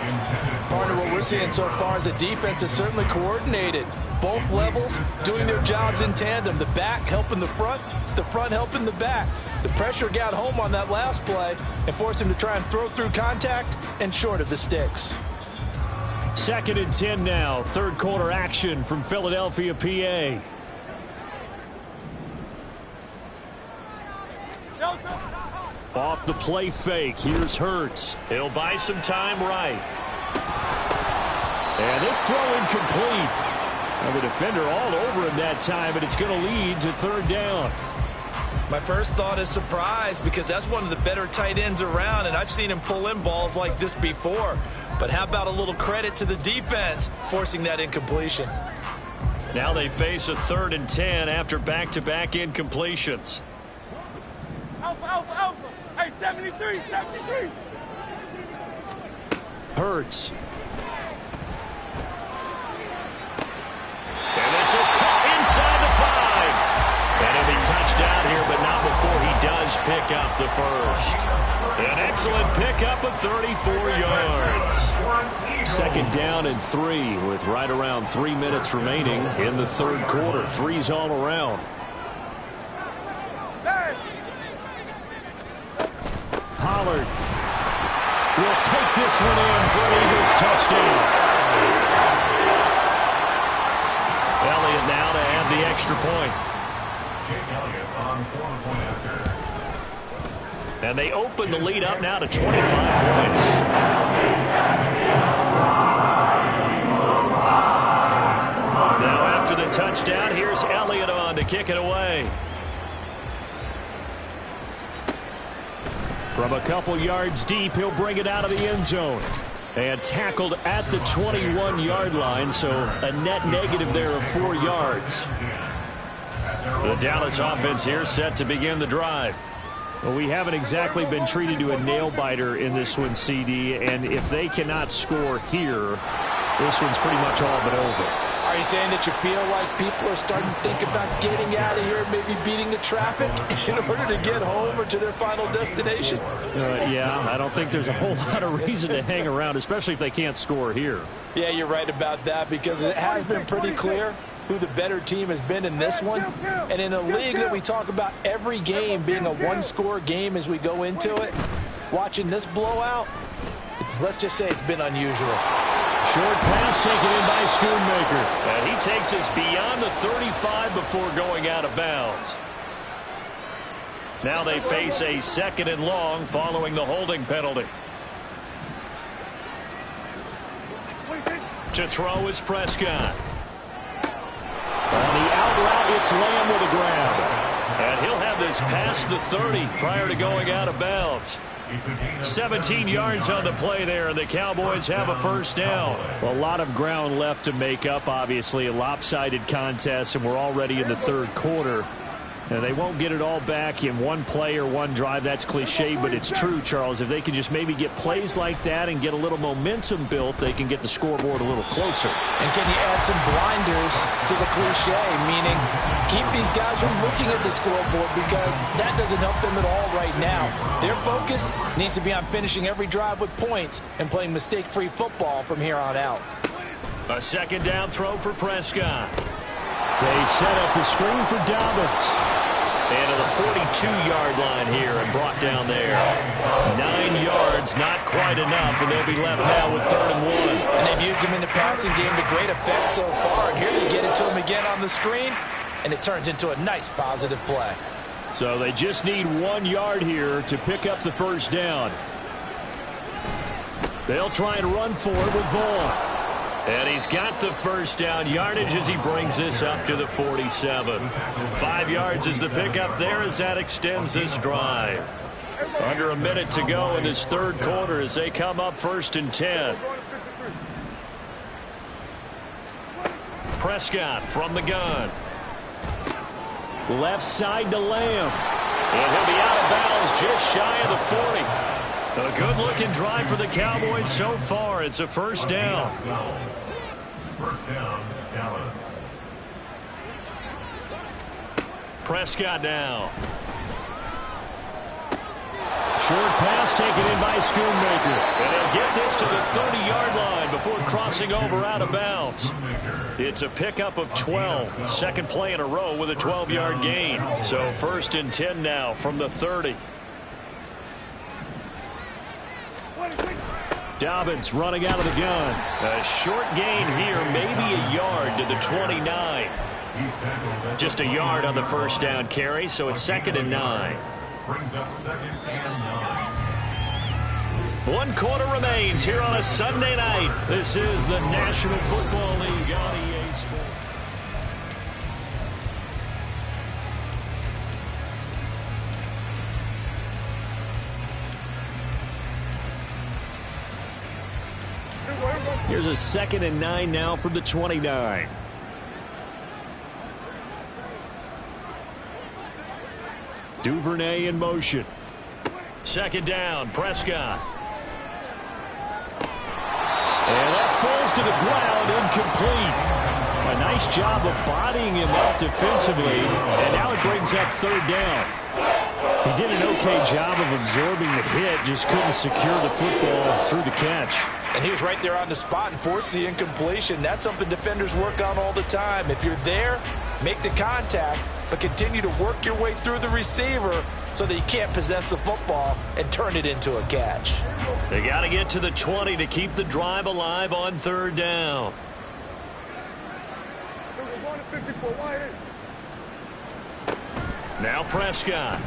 Partner, what we're seeing so far is the defense is certainly coordinated. Both levels doing their jobs in tandem. The back helping the front helping the back. The pressure got home on that last play and forced him to try and throw through contact and short of the sticks. 2nd and 10 now. Third quarter action from Philadelphia, PA. Off the play fake. Here's Hurts. He'll buy some time right. And this throw incomplete. Now the defender all over him that time, but it's going to lead to 3rd down. My first thought is surprise, because that's one of the better tight ends around, and I've seen him pull in balls like this before. But how about a little credit to the defense forcing that incompletion? Now they face a 3rd and 10 after back-to-back incompletions. Alpha. Hey, 73. Hurts. And this is caught inside the 5. And he'll be touched out here, but not before he does pick up the first. An excellent pickup of 34 yards. 2nd down and 3 with right around 3 minutes remaining in the 3rd quarter. 3's all around. Pollard will take this one in for an Eagles touchdown. Elliott now to add the extra point. And they open the lead up now to 25 points. Now after the touchdown, here's Elliott on to kick it away. From a couple yards deep, he'll bring it out of the end zone. And tackled at the 21-yard line, so a net negative there of 4 yards. The Dallas offense here set to begin the drive. Well, we haven't exactly been treated to a nail-biter in this one, CD, and if they cannot score here, this one's pretty much all but over. Are you saying that you feel like people are starting to think about getting out of here, maybe beating the traffic in order to get home or to their final destination? Yeah, I don't think there's a whole lot of reason to hang around, especially if they can't score here. Yeah, you're right about that, because it has been pretty clear who the better team has been in this one. And in a league that we talk about every game being a one-score game as we go into it, watching this blowout, let's just say it's been unusual. Short pass taken in by Schoonmaker. And he takes us beyond the 35 before going out of bounds. Now they face a 2nd and long following the holding penalty. To throw is Prescott. On the out route, it's Lamb with a grab. And he'll have this past the 30 prior to going out of bounds. 17 yards on the play there, and the Cowboys have a 1st down. Well, a lot of ground left to make up, obviously. A lopsided contest, and we're already in the 3rd quarter. And they won't get it all back in one play or one drive. That's cliche, but it's true, Charles. If they can just maybe get plays like that and get a little momentum built, they can get the scoreboard a little closer. And can you add some blinders to the cliche, meaning keep these guys from looking at the scoreboard, because that doesn't help them at all right now. Their focus needs to be on finishing every drive with points and playing mistake-free football from here on out. A 2nd down throw for Prescott. They set up the screen for Dobbins. And to the 42-yard line here and brought down there. 9 yards, not quite enough, and they'll be left now with 3rd and 1. And they've used him in the passing game to great effect so far. And here they get it to him again on the screen, and it turns into a nice positive play. So they just need 1 yard here to pick up the 1st down. They'll try and run for it with Vaughn. And he's got the 1st down yardage as he brings this up to the 47. 5 yards is the pickup there as that extends this drive. Under a minute to go in this third quarter as they come up 1st and 10. Prescott from the gun. Left side to Lamb. And he'll be out of bounds just shy of the 40. A good-looking drive for the Cowboys so far. It's a first down. First down, Dallas. Prescott now. Short pass taken in by Schoonmaker. And he'll get this to the 30-yard line before crossing over out of bounds. It's a pickup of 12. Second play in a row with a 12-yard gain. So 1st and 10 now from the 30. Dobbins running out of the gun. A short gain here, maybe a yard to the 29. Just a yard on the first down carry, so it's 2nd and 9. Brings up 2nd and 9. 1 quarter remains here on a Sunday night. This is the National Football League on EA Sports. Here's a 2nd and 9 now from the 29. Duvernay in motion. 2nd down, Prescott. And that falls to the ground, incomplete. A nice job of bodying him up defensively, and now it brings up 3rd down. He did an okay job of absorbing the hit, just couldn't secure the football through the catch. And he was right there on the spot and forced the incompletion. That's something defenders work on all the time. If you're there, make the contact, but continue to work your way through the receiver so that you can't possess the football and turn it into a catch. They got to get to the 20 to keep the drive alive on 3rd down. Now Prescott.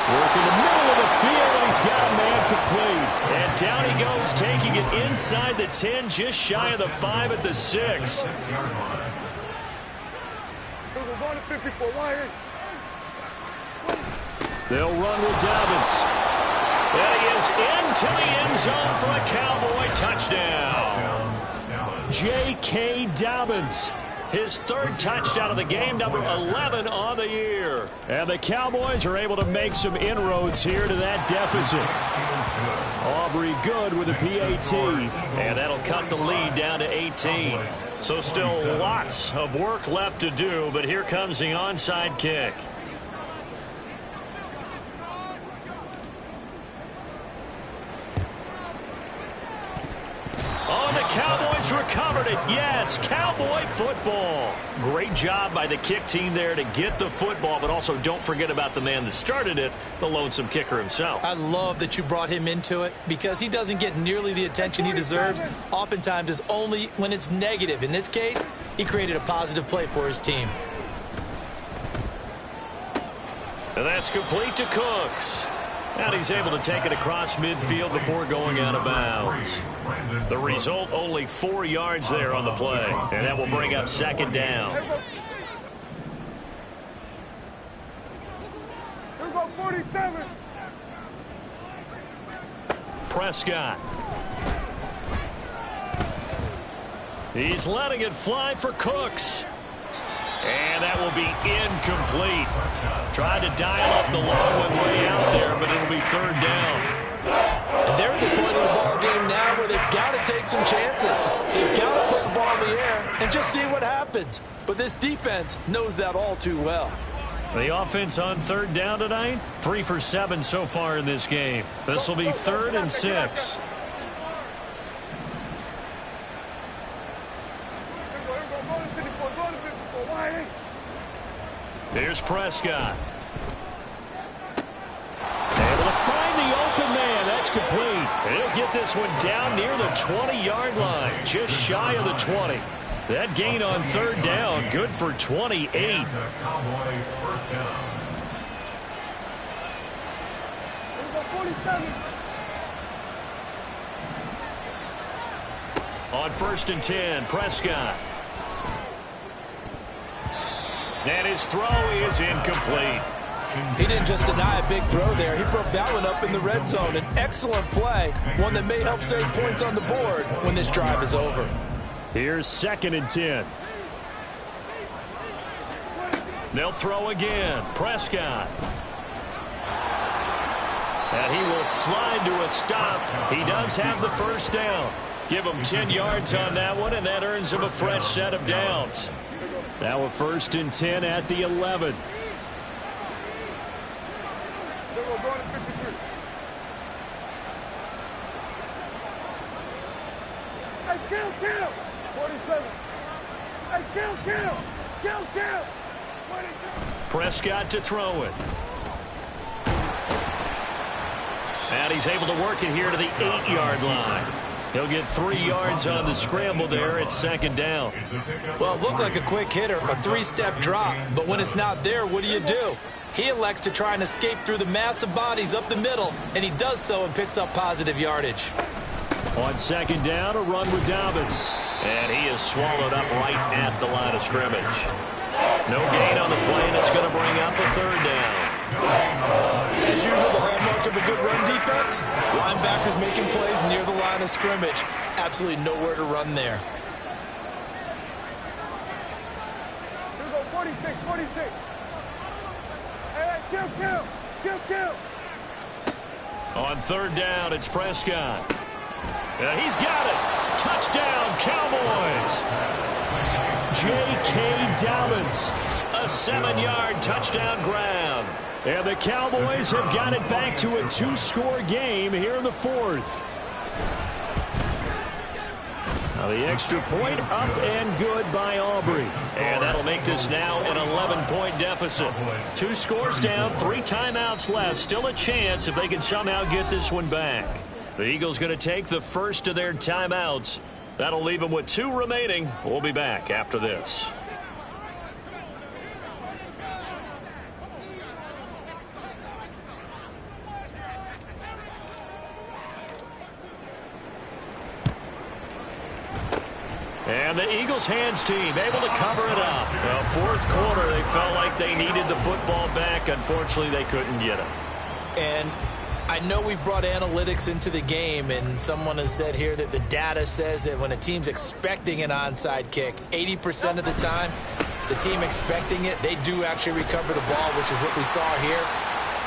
Working the middle of the field, and he's got a man complete. And down he goes, taking it inside the 10, just shy of the 5 at the 6. They'll run with Dobbins. And he is into the end zone for a Cowboy touchdown. J.K. Dobbins. His 3rd touchdown of the game, number 11 on the year. And the Cowboys are able to make some inroads here to that deficit. Aubrey good with a PAT. And that'll cut the lead down to 18. So still lots of work left to do, but here comes the onside kick. Oh, and the Cowboys recovered it. Yes, Cowboy football. Great job by the kick team there to get the football, but also don't forget about the man that started it, the lonesome kicker himself. I love that you brought him into it because he doesn't get nearly the attention he deserves. Oftentimes it's only when it's negative. In this case, he created a positive play for his team. And that's complete to Cooks. And he's able to take it across midfield before going out of bounds. The result, only 4 yards there on the play. And that will bring up 2nd down. Prescott. He's letting it fly for Cooks. And that will be incomplete. Tried to dial up the long one way out there, but it'll be 3rd down. And they're at the point of the ball game now where they've got to take some chances. They've got to put the ball in the air and just see what happens. But this defense knows that all too well. The offense on 3rd down tonight, 3 for 7 so far in this game. This will be 3rd and 6. Here's Prescott. Able to find the open man. That's complete. He'll get this one down near the 20-yard line, just shy of the 20. That gain on 3rd down, good for 28. On 1st and 10, Prescott. And his throw is incomplete. He didn't just deny a big throw there. He broke that one up in the red zone. An excellent play, one that may help save points on the board when this drive is over. Here's 2nd and 10. They'll throw again. Prescott. And he will slide to a stop. He does have the first down. Give him 10 yards on that one, and that earns him a fresh set of downs. Now a 1st and 10 at the 11. Hey, kill! 47. Hey, kill! 22. Prescott to throw it. And he's able to work it here to the 8-yard line. He'll get 3 yards on the scramble there at 2nd down. Well, it looked like a quick hitter, a 3-step drop. But when it's not there, what do? He elects to try and escape through the massive bodies up the middle, and he does so and picks up positive yardage. On 2nd down, a run with Dobbins. And he is swallowed up right at the line of scrimmage. No gain on the play, and it's going to bring up a 3rd down. As usual, the hallmark of a good run defense, linebackers making plays near the line of scrimmage. Absolutely nowhere to run there. Here we go, 46. Hey, kill. On 3rd down, it's Prescott. And he's got it. Touchdown, Cowboys. J.K. Dobbins. A 7-yard touchdown grab. And the Cowboys have got it back to a 2-score game here in the 4th. Now the extra point up and good by Aubrey. And that'll make this now an 11-point deficit. 2 scores down, 3 timeouts left. Still a chance if they can somehow get this one back. The Eagles going to take the first of their timeouts. That'll leave them with 2 remaining. We'll be back after this. And the Eagles hands team able to cover it up. Well, 4th quarter, they felt like they needed the football back. Unfortunately, they couldn't get it. And I know we brought analytics into the game, and someone has said here that the data says that when a team's expecting an onside kick, 80% of the time, the team expecting it, they do actually recover the ball, which is what we saw here.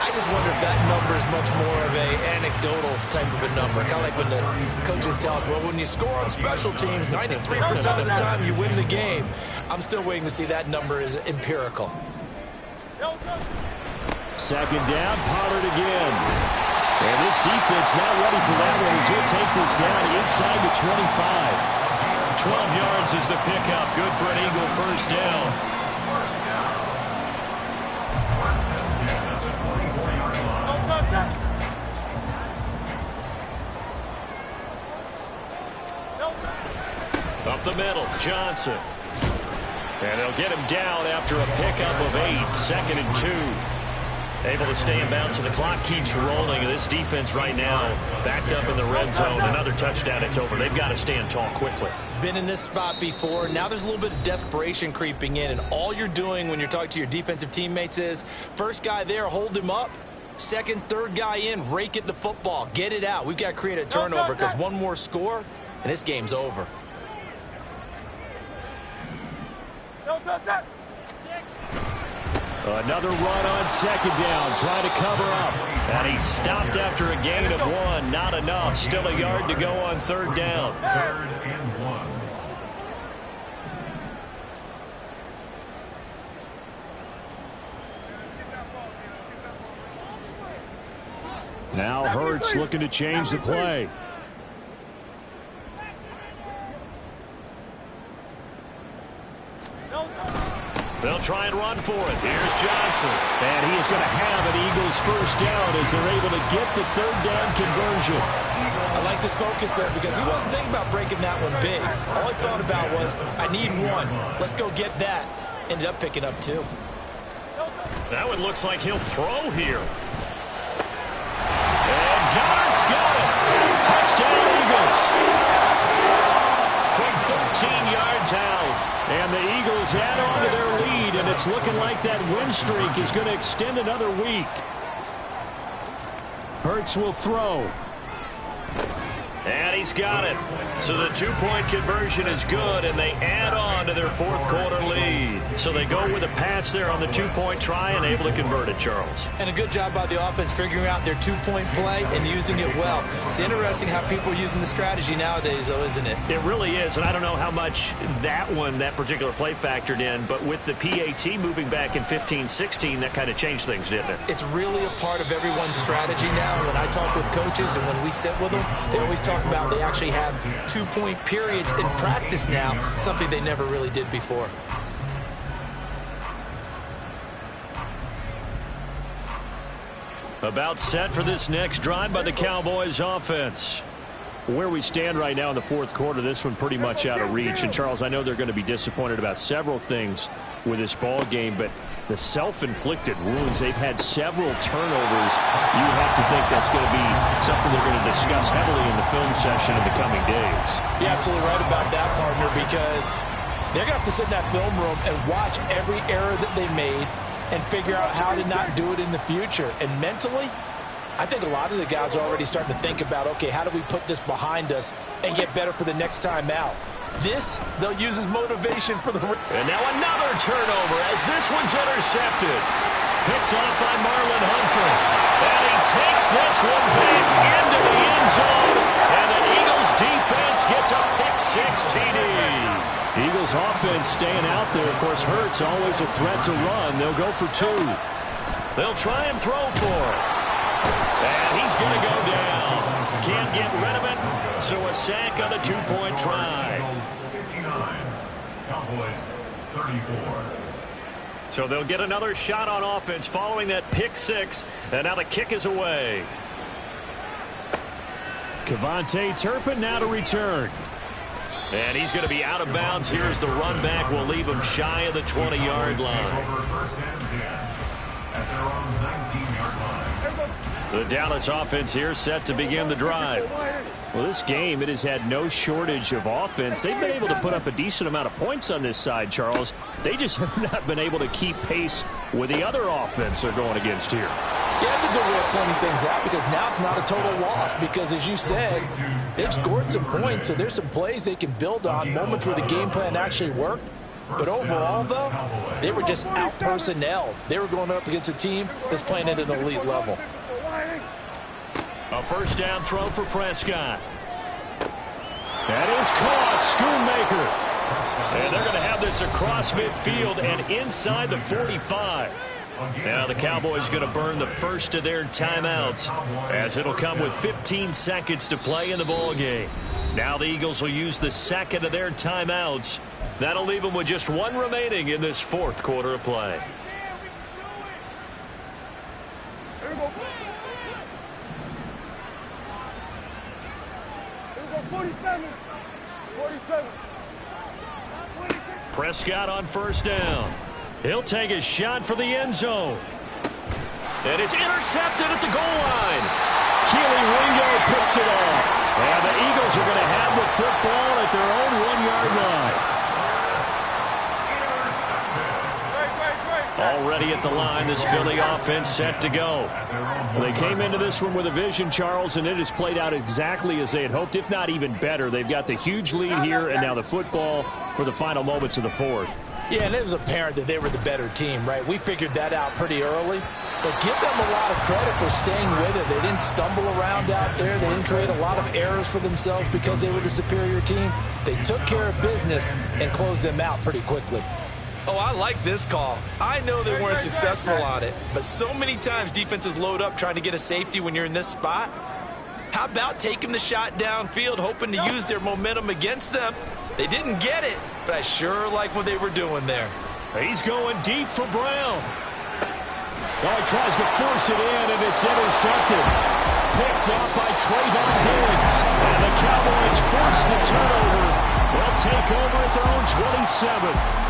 I just wonder if that number is much more of a anecdotal type of a number. Kind of like when the coaches tell us, well, when you score on special teams, 93% of the time you win the game. I'm still waiting to see that number is empirical. 2nd down, Pollard again. And this defense not ready for that one as he'll take this down inside the 25. 12 yards is the pickup. Good for an Eagle first down. Up the middle, Johnson. And they'll get him down after a pickup of 8. 2nd and 2. Able to stay in bounds, and the clock keeps rolling. This defense right now backed up in the red zone. Another touchdown, it's over. They've got to stand tall quickly. Been in this spot before. Now there's a little bit of desperation creeping in, and all you're doing when you're talking to your defensive teammates is, first guy there, hold him up. Second, third guy in, rake at the football. Get it out. We've got to create a turnover because one more score, and this game's over. Another run on 2nd down, trying to cover up. And he stopped after a gain of 1. Not enough. Still a yard to go on 3rd down. 3rd and 1. Now Hurts looking to change the play. They'll try and run for it. Here's Johnson. And he is going to have an Eagles first down as they're able to get the 3rd down conversion. I like this focus there because he wasn't thinking about breaking that one big. All he thought about was, I need 1. Let's go get that. Ended up picking up 2. That one looks like he'll throw here. And Goddard's got it. Touchdown, Eagles. From 13 yards out. And the Eagles add on to their lead, and it's looking like that win streak is going to extend another week. Hurts will throw. And he's got it. So the two-point conversion is good, and they add on to their fourth-quarter lead. So they go with a pass there on the two-point try and able to convert it, Charles. And a good job by the offense figuring out their two-point play and using it well. It's interesting how people are using the strategy nowadays, though, isn't it? It really is, and I don't know how much that particular play factored in, but with the PAT moving back in 15-16, that kind of changed things, didn't it? It's really a part of everyone's strategy now. When I talk with coaches and when we sit with them, they always talk about they actually have two-point periods in practice now, something they never really did before. About set for this next drive by the Cowboys offense. Where we stand right now in the fourth quarter, this one pretty much out of reach. And, Charles, I know they're going to be disappointed about several things with this ball game, but the self-inflicted wounds, they've had several turnovers. You have to think that's going to be something they're going to discuss heavily in the film session in the coming days. You're absolutely right about that, partner, because they're going to have to sit in that film room and watch every error that they made and figure out how to not do it in the future. And mentally, I think a lot of the guys are already starting to think about, okay, how do we put this behind us and get better for the next time out? This, they'll use as motivation for the... And now another turnover as this one's intercepted. Picked up by Marlon Humphrey. And he takes this one back into the end zone. And the Eagles defense gets a pick-6 TD. Eagles offense staying out there. Of course, Hurts always a threat to run. They'll go for two. They'll try and throw for it. And he's going to go down. Can't get rid of it. So a sack on the two-point try. 59. Cowboys 34. So they'll get another shot on offense following that pick-6. And now the kick is away. Kevontae Turpin now to return. And he's going to be out of bounds. Here's the run back. We'll leave him shy of the 20-yard line. The Dallas offense here set to begin the drive. Well, this game, it has had no shortage of offense. They've been able to put up a decent amount of points on this side, Charles. They just have not been able to keep pace with the other offense they're going against here. Yeah, that's a good way of pointing things out because now it's not a total loss because, as you said, they've scored some points, so there's some plays they can build on, moments where the game plan actually worked. But overall, though, they were just out-personnel. They were going up against a team that's playing at an elite level. A first down throw for Prescott. That is caught. Schoonmaker. And they're going to have this across midfield and inside the 45. Now the Cowboys going to burn the first of their timeouts as it'll come with 15 seconds to play in the ball game. Now the Eagles will use the second of their timeouts. That'll leave them with just one remaining in this fourth quarter of play. Prescott on first down. He'll take a shot for the end zone. And it's intercepted at the goal line. Keely Ringo picks it off. And the Eagles are going to have the football at their own 1-yard line. Already at the line, this Philly offense set to go. Well, they came into this one with a vision, Charles, and it has played out exactly as they had hoped, if not even better. They've got the huge lead here, and now the football for the final moments of the fourth. Yeah, and it was apparent that they were the better team, right? We figured that out pretty early. But give them a lot of credit for staying with it. They didn't stumble around out there. They didn't create a lot of errors for themselves because they were the superior team. They took care of business and closed them out pretty quickly. Oh, I like this call. I know they weren't successful on it, but so many times defenses load up trying to get a safety when you're in this spot. How about taking the shot downfield, hoping to use their momentum against them? They didn't get it, but I sure like what they were doing there. He's going deep for Brown. Well, he tries to force it in, and it's intercepted. Picked up by Trayvon Diggs. And the Cowboys force the turnover. They'll take over at their own 27.